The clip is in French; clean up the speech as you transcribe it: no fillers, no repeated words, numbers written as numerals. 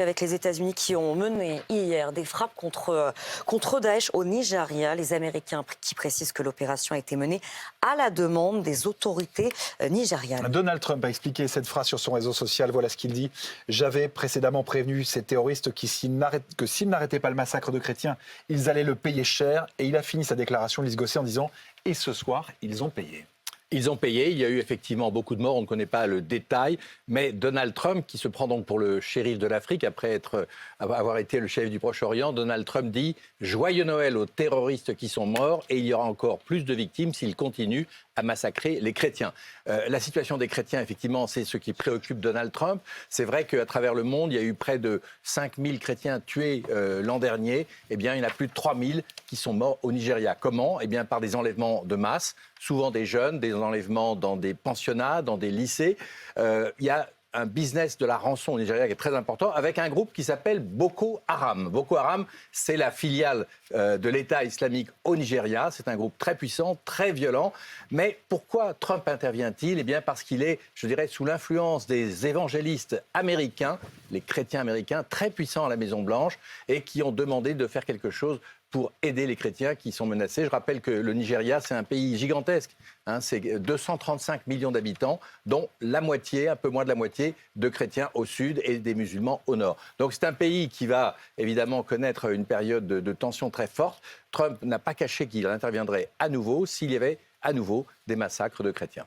Avec les États-Unis qui ont mené hier des frappes contre Daesh au Nigeria. Les Américains qui précisent que l'opération a été menée à la demande des autorités nigérianes. Donald Trump a expliqué cette phrase sur son réseau social. Voilà ce qu'il dit. J'avais précédemment prévenu ces terroristes que s'ils n'arrêtaient pas le massacre de chrétiens, ils allaient le payer cher. Et il a fini sa déclaration, Lys Gosset, en disant « Et ce soir, ils ont payé ». Ils ont payé, il y a eu effectivement beaucoup de morts, on ne connaît pas le détail, mais Donald Trump, qui se prend donc pour le shérif de l'Afrique, après avoir été le shérif du Proche-Orient, Donald Trump dit « Joyeux Noël aux terroristes qui sont morts et il y aura encore plus de victimes s'ils continuent à massacrer les chrétiens ». La situation des chrétiens, effectivement, c'est ce qui préoccupe Donald Trump. C'est vrai qu'à travers le monde, il y a eu près de 5000 chrétiens tués l'an dernier. Eh bien, il y en a plus de 3000 qui sont morts au Nigeria. Comment ? Eh bien, par des enlèvements de masse, souvent des jeunes, des enlèvements dans des pensionnats, dans des lycées. Il y a un business de la rançon au Nigeria qui est très important, avec un groupe qui s'appelle Boko Haram. Boko Haram, c'est la filiale de l'État islamique au Nigeria. C'est un groupe très puissant, très violent. Mais pourquoi Trump intervient-il ? Eh bien parce qu'il est, je dirais, sous l'influence des évangélistes américains, les chrétiens américains, très puissants à la Maison-Blanche, et qui ont demandé de faire quelque chose pour aider les chrétiens qui sont menacés. Je rappelle que le Nigeria, c'est un pays gigantesque. C'est 235 millions d'habitants, dont la moitié, un peu moins de la moitié, de chrétiens au sud et des musulmans au nord. Donc c'est un pays qui va évidemment connaître une période de tension très forte. Trump n'a pas caché qu'il interviendrait à nouveau s'il y avait à nouveau des massacres de chrétiens.